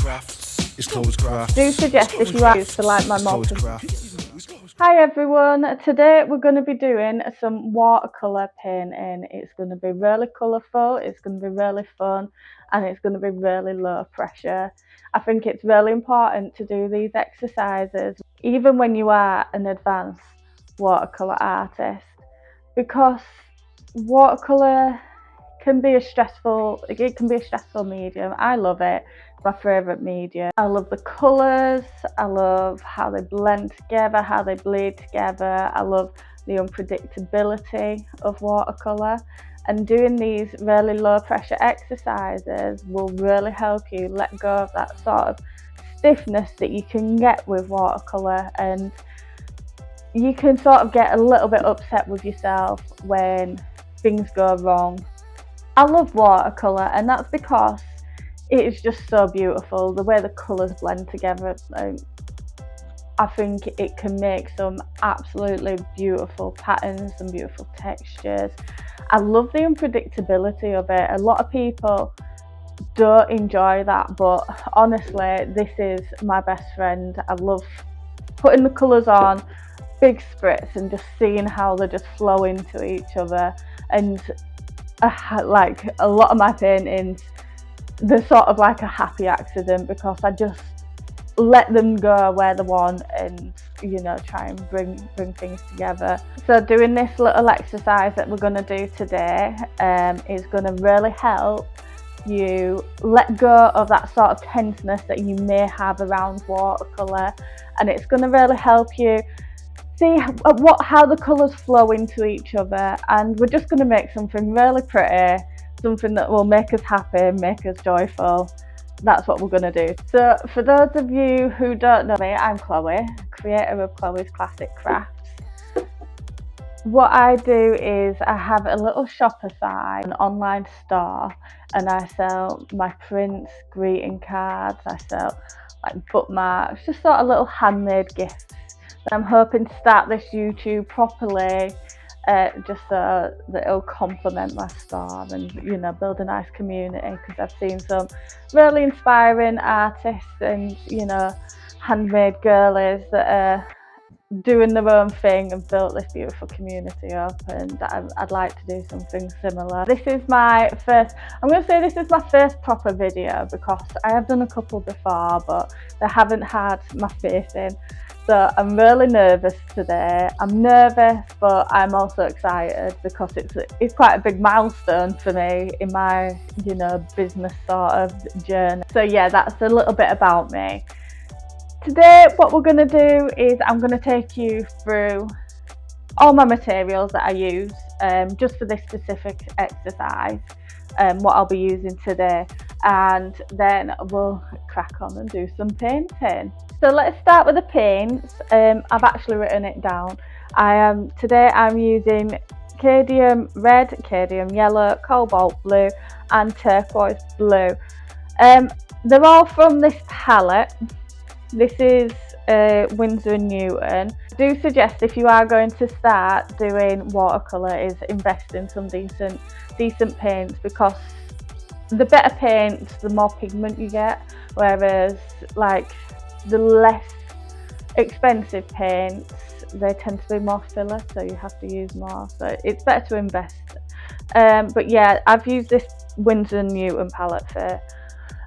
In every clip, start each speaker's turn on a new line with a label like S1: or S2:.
S1: Do suggest if you are to like my mod. Hi everyone, today we're going to be doing some watercolour painting. It's going to be really colourful, it's going to be really fun, and it's going to be really low pressure. I think it's really important to do these exercises even when you are an advanced watercolour artist, because watercolour can be a stressful medium. I love it. It's my favourite medium. I love the colours, I love how they blend together, how they bleed together. I love the unpredictability of watercolour, and doing these really low pressure exercises will really help you let go of that sort of stiffness that you can get with watercolour, and you can sort of get a little bit upset with yourself when things go wrong. I love watercolour, and that's because it is just so beautiful, the way the colours blend together. I think it can make some absolutely beautiful patterns and beautiful textures. I love the unpredictability of it. A lot of people don't enjoy that, but honestly, this is my best friend. I love putting the colours on, big spritz, and just seeing how they just flow into each other. And like a lot of my paintings, they're sort of like a happy accident because I just let them go where they want, and try and bring things together. So doing this little exercise that we're going to do today is going to really help you let go of that sort of tenseness that you may have around watercolour, and it's going to really help you see how the colours flow into each other. And we're just going to make something really pretty, something that will make us happy, make us joyful. That's what we're going to do. So for those of you who don't know me, I'm Chloe, creator of Chloe's Classic Crafts. What I do is I have a little Shopify, an online store, and I sell my prints, greeting cards, I sell like bookmarks, just sort of little handmade gifts. I'm hoping to start this YouTube properly, just so that it'll complement my store and build a nice community, because I've seen some really inspiring artists and handmade girlies that are doing their own thing and built this beautiful community up, and I'd like to do something similar. This is my first proper video, because I have done a couple before but they haven't had my face in. So I'm really nervous today. I'm nervous, but I'm also excited because it's quite a big milestone for me in my business sort of journey. So yeah, that's a little bit about me. Today what we're going to do is I'm going to take you through all my materials that I use just for this specific exercise, what I'll be using today, and then we'll crack on and do some painting. So let's start with the paints. I've actually written it down. Today I'm using cadmium red, cadmium yellow, cobalt blue and turquoise blue. They're all from this palette. This is Windsor and Newton. I do suggest, if you are going to start doing watercolour, is invest in some decent paints, because the better paints, the more pigment you get, whereas like the less expensive paints, they tend to be more filler, so you have to use more, so it's better to invest. But yeah, I've used this Windsor and Newton palette for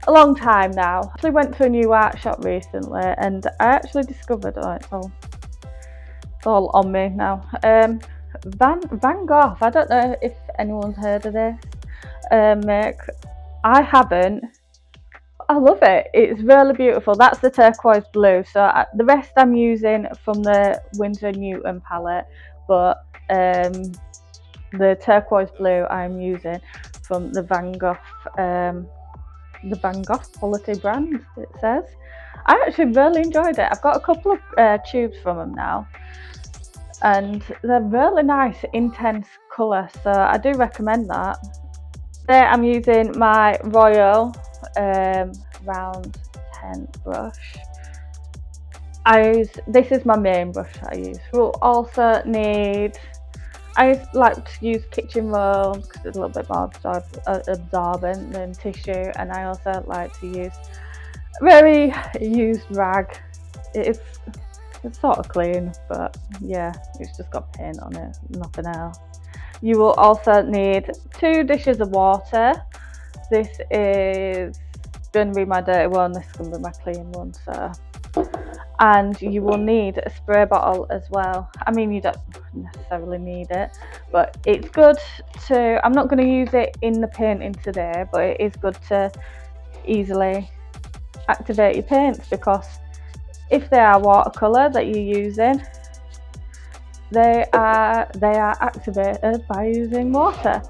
S1: a long time now. I actually went to a new art shop recently and I actually discovered, it's all on me now, Van Gogh. I don't know if anyone's heard of this make. I haven't. I love it. It's really beautiful. That's the turquoise blue. So the rest I'm using from the Windsor Newton palette, but the turquoise blue I'm using from the Van Gogh quality brand, it says. I actually really enjoyed it. I've got a couple of tubes from them now, and they're really nice, intense colour, so I do recommend that. There I'm using my Royal round 10 brush. This is my main brush I use. We'll also need, I like to use kitchen roll because it's a little bit more absorbent than tissue, and I also like to use very used rag. It's sort of clean, but yeah, it's just got paint on it, nothing else. You will also need 2 dishes of water. This is going to be my dirty one, this is going to be my clean one. So, and you will need a spray bottle as well. I mean, you don't necessarily need it, but it's good to, I'm not going to use it in the painting today, but it is good to easily activate your paints, because if they are watercolour that you're using, they are activated by using water.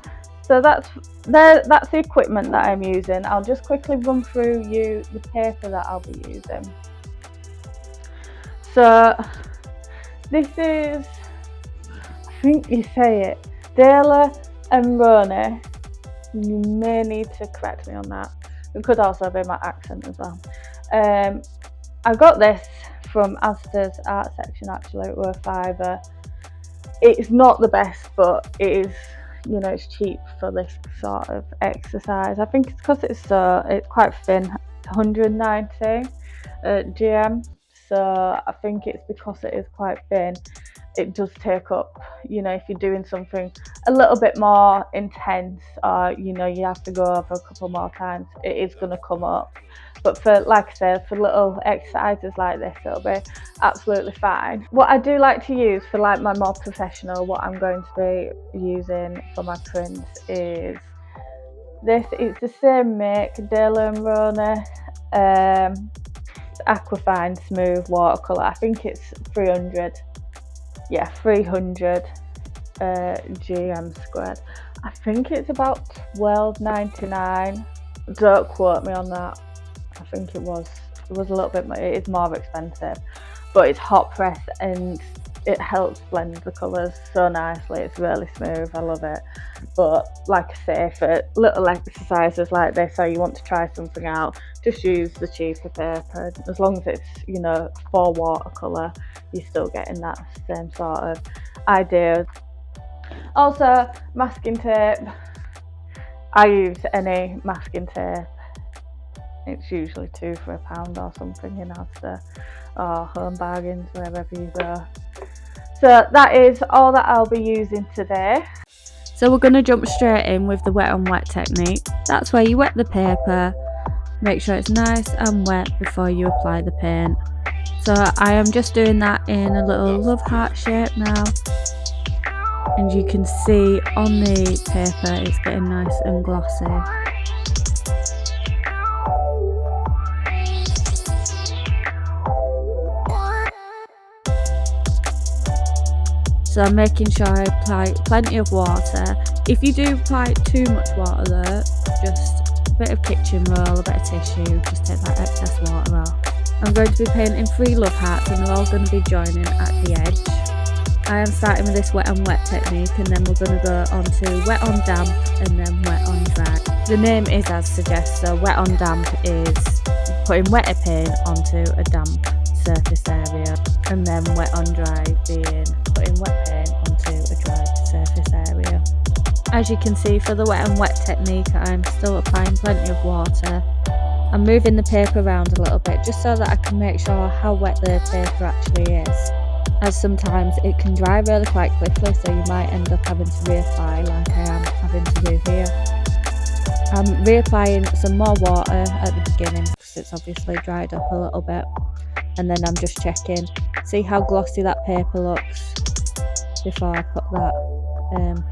S1: So that's the equipment that I'm using. I'll just quickly run through you the paper that I'll be using. So this is, I think you say it, Daler Rowney. You may need to correct me on that. It could also be my accent as well. I got this from Asda's art section actually. It were £5. It's not the best, but it is, you know, it's cheap for this sort of exercise. I think it's because it's quite thin, 190 GM. So I think it's because it is quite thin. It does take up, you know, if you're doing something a little bit more intense, or you know, you have to go over a couple more times, it is going to come up. But for, like I said, for little exercises like this, it'll be absolutely fine. What I do like to use for like my more professional, what I'm going to be using for my prints is this. It's the same make, Daler Rowney. Aquafine Smooth Watercolour. I think it's 300. Yeah, 300 GM squared. I think it's about £12.99. Don't quote me on that. I think it was a little bit more. It is more expensive, but it's hot press and it helps blend the colours so nicely. It's really smooth. I love it. But like I say, for little exercises like this, or you want to try something out, just use the cheaper paper. As long as it's, you know, for watercolour, you're still getting that same sort of idea. Also, masking tape. I use any masking tape. It's usually 2 for £1 or something in Asda or Home Bargains, wherever you go. So that is all that I'll be using today. So we're going to jump straight in with the wet on wet technique. That's where you wet the paper, make sure it's nice and wet before you apply the paint. So I am just doing that in a little love heart shape now. And you can see on the paper it's getting nice and glossy. So I'm making sure I apply plenty of water. If you do apply too much water though, just a bit of kitchen roll, a bit of tissue, just take that excess water off. I'm going to be painting 3 love hearts and they're all going to be joining at the edge. I am starting with this wet on wet technique, and then we're going to go on to wet on damp and then wet on dry. The name is as suggests, so wet on damp is putting wetter paint onto a damp surface area, and then wet on dry being putting wet paint onto a dry surface area. As you can see, for the wet and wet technique, I'm still applying plenty of water. I'm moving the paper around a little bit just so that I can make sure how wet the paper actually is, as sometimes it can dry really quite quickly, so you might end up having to reapply like I am having to do here. I'm reapplying some more water at the beginning because it's obviously dried up a little bit, and then I'm just checking, see how glossy that paper looks before I put that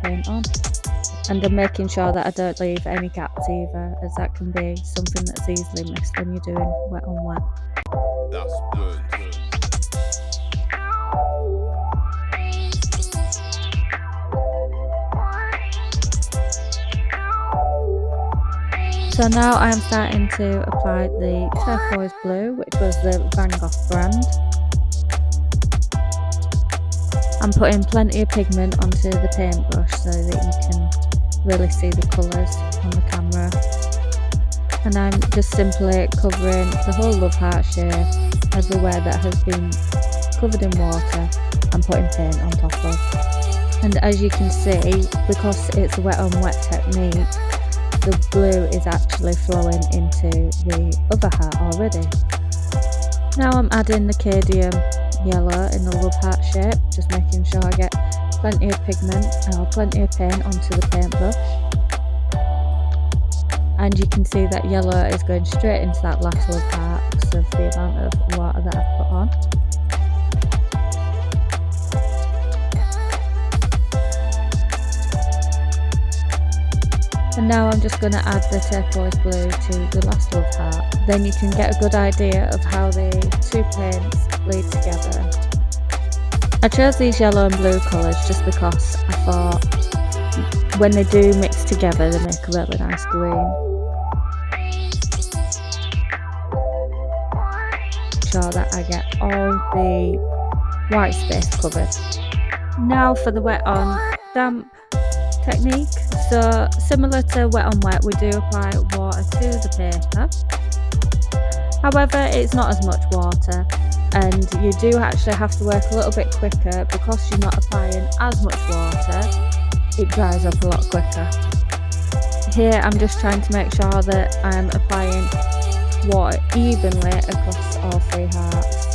S1: paint on. And I'm making sure that I don't leave any gaps either, as that can be something that's easily missed when you're doing wet on wet.
S2: That's good.
S1: So now I am starting to apply the turquoise blue, which was the Van Gogh brand. I'm putting plenty of pigment onto the paintbrush so that you can really see the colours on the camera. And I'm just simply covering the whole love heart shape, everywhere that has been covered in water, I'm putting paint on top of. And as you can see, because it's a wet on wet technique, the blue is actually flowing into the other heart already. Now I'm adding the cadmium yellow in the love heart shape, just making sure I get plenty of pigment or plenty of paint onto the paintbrush. And you can see that yellow is going straight into that last love heart because of the amount of water that I've put on. And now I'm just going to add the turquoise blue to the last love heart. Then you can get a good idea of how the two paints bleed together. I chose these yellow and blue colours just because I thought when they do mix together they make a really nice green. Sure that I get all the white space covered. Now for the wet on damp technique. So similar to wet on wet, we do apply water to the paper. However, it's not as much water and you do actually have to work a little bit quicker because you're not applying as much water. It dries up a lot quicker. Here I'm just trying to make sure that I'm applying water evenly across all three hearts.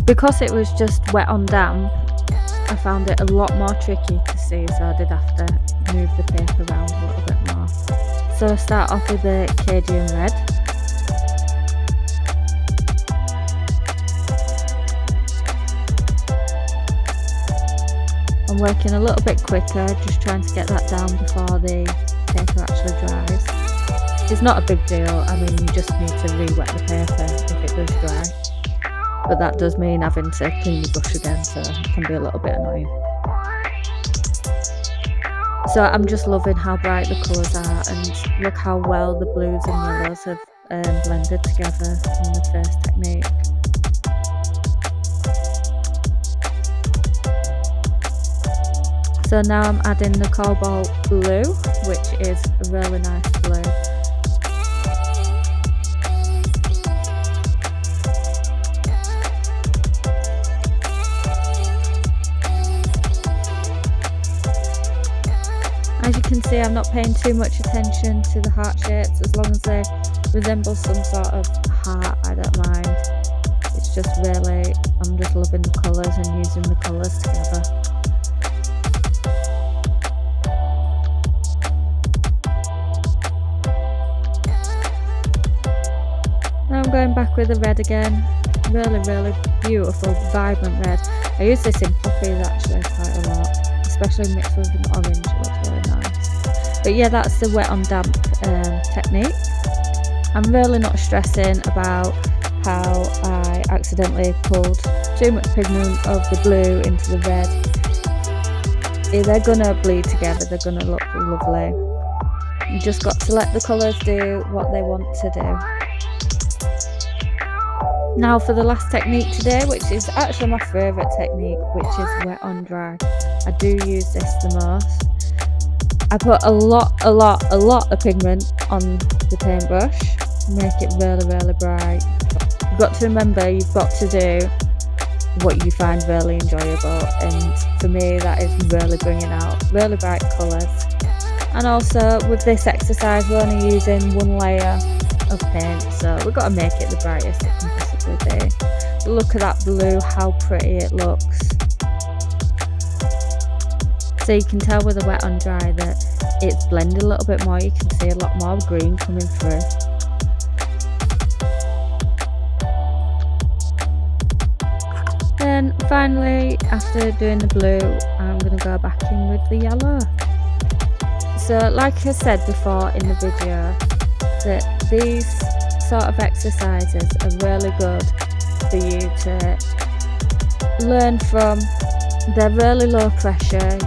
S1: Because it was just wet on damp, I found it a lot more tricky to see, so I did have to move the paper around a little bit more. So I start off with the cadmium red. I'm working a little bit quicker, just trying to get that down before the paper actually dries. It's not a big deal, I mean you just need to re-wet the paper if it does dry. But that does mean having to clean the brush again, so it can be a little bit annoying. So I'm just loving how bright the colours are, and look how well the blues and yellows have blended together in the first technique. So now I'm adding the cobalt blue, which is a really nice blue. As you can see, I'm not paying too much attention to the heart shapes. As long as they resemble some sort of heart, I don't mind. It's just really, I'm just loving the colours and using the colours together. Now I'm going back with the red again. Really, really beautiful, vibrant red. I use this in poppies actually quite a lot, especially mixed with an orange. It looks really nice. But yeah, that's the wet on damp technique. I'm really not stressing about how I accidentally pulled too much pigment of the blue into the red. They're gonna bleed together, they're gonna look lovely. You just got to let the colours do what they want to do. Now for the last technique today, which is actually my favourite technique, which is wet on dry. I do use this the most. I put a lot of pigment on the paintbrush, make it really, really bright. You've got to remember, you've got to do what you find really enjoyable, and for me that is really bringing out really bright colours. And also with this exercise we're only using one layer of paint, so we've got to make it the brightest it can possibly be. But look at that blue, how pretty it looks. So you can tell with the wet on dry that it's blended a little bit more, you can see a lot more green coming through. Then finally, after doing the blue, I'm going to go back in with the yellow. So like I said before in the video, that these sort of exercises are really good for you to learn from. They're really low pressure.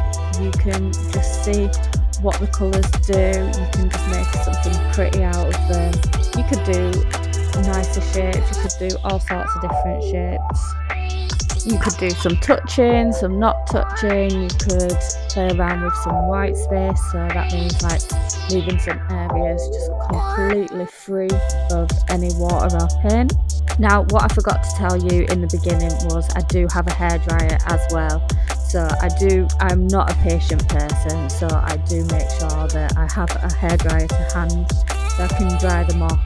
S1: You can just see what the colours do. You can just make something pretty out of them. You could do nicer shapes, you could do all sorts of different shapes. You could do some touching, some not touching. You could play around with some white space, so that means like leaving some areas just completely free of any water or paint. Now, what I forgot to tell you in the beginning was I do have a hairdryer as well. So I'm not a patient person, so I do make sure that I have a hairdryer to hand so I can dry them off.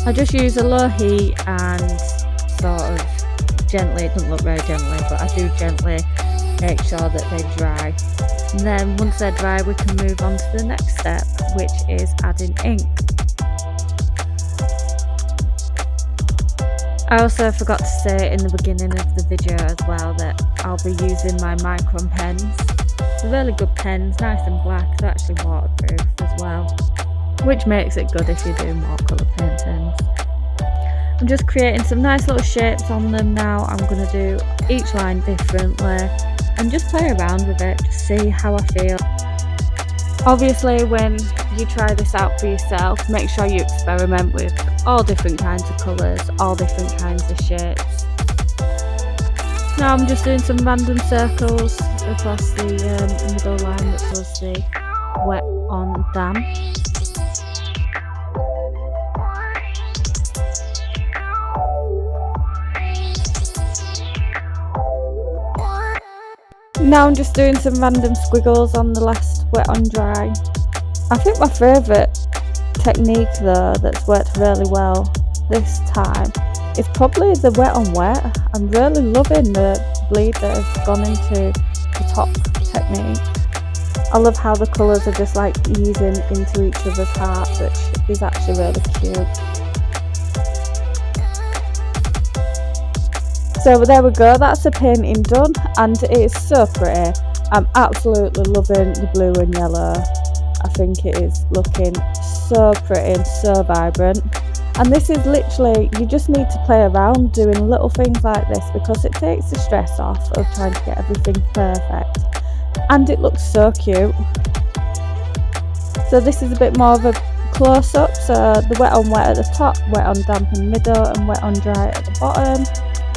S1: I just use a low heat and sort of gently, it doesn't look very gently, but I do gently make sure that they dry. And then once they're dry, we can move on to the next step, which is adding ink. I also forgot to say in the beginning of the video as well that I'll be using my Micron pens. They're really good pens, nice and black, they're actually waterproof as well, which makes it good if you're doing watercolour paintings. I'm just creating some nice little shapes on them now. I'm going to do each line differently and just play around with it to see how I feel. Obviously, when you try this out for yourself, make sure you experiment with all different kinds of colours, all different kinds of shapes. Now I'm just doing some random circles across the middle line, which was the wet on damp. Now I'm just doing some random squiggles on the last wet on dry. I think my favourite technique though that's worked really well this time is probably the wet on wet. I'm really loving the bleed that has gone into the top technique. I love how the colours are just like easing into each other's hearts, which is actually really cute. So there we go, that's the painting done and it is so pretty. I'm absolutely loving the blue and yellow. I think it is looking so pretty and so vibrant. And this is literally, you just need to play around doing little things like this because it takes the stress off of trying to get everything perfect. And it looks so cute. So this is a bit more of a close-up, so the wet on wet at the top, wet on damp in the middle and wet on dry at the bottom.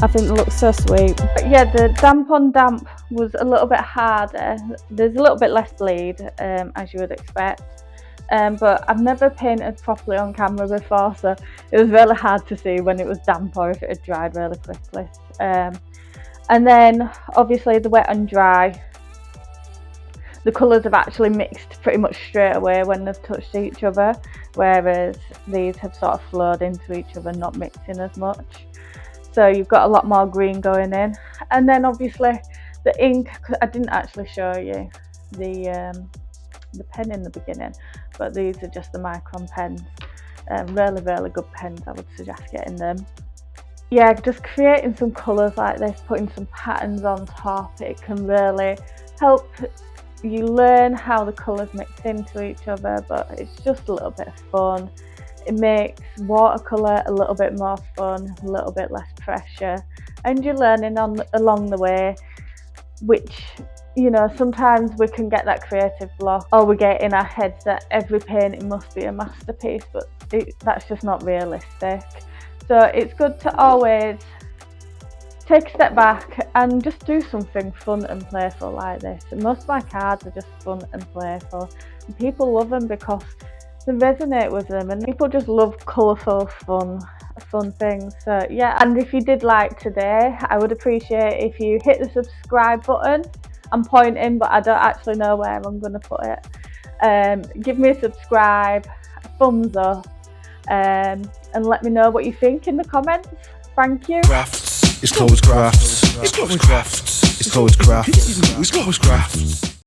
S1: I think it looks so sweet. But yeah, the damp on damp was a little bit harder. There's a little bit less bleed, as you would expect. But I've never painted properly on camera before, so it was really hard to see when it was damp or if it had dried really quickly. And then obviously the wet and dry, the colours have actually mixed pretty much straight away when they've touched each other, whereas these have sort of flowed into each other, not mixing as much. So you've got a lot more green going in. And then obviously the ink, I didn't actually show you the pen in the beginning, but these are just the Micron pens. Really, really good pens, I would suggest getting them. Yeah, just creating some colours like this, putting some patterns on top, it can really help you learn how the colours mix into each other, but it's just a little bit of fun. It makes watercolour a little bit more fun, a little bit less pressure, and you're learning along the way, which, you know, sometimes we can get that creative block, or we get in our heads that every painting must be a masterpiece, but that's just not realistic. So it's good to always take a step back and just do something fun and playful like this. Most of my cards are just fun and playful, and people love them because they resonate with them, and people just love colourful, fun things. So yeah, and if you did like today, I would appreciate if you hit the subscribe button. I'm pointing, but I don't actually know where I'm going to put it. Give me a subscribe, a thumbs up, and let me know what you think in the comments. Thank you.
S2: Crafts, it's clothes crafts, it's clothes crafts, it's clothes crafts, it's clothes crafts.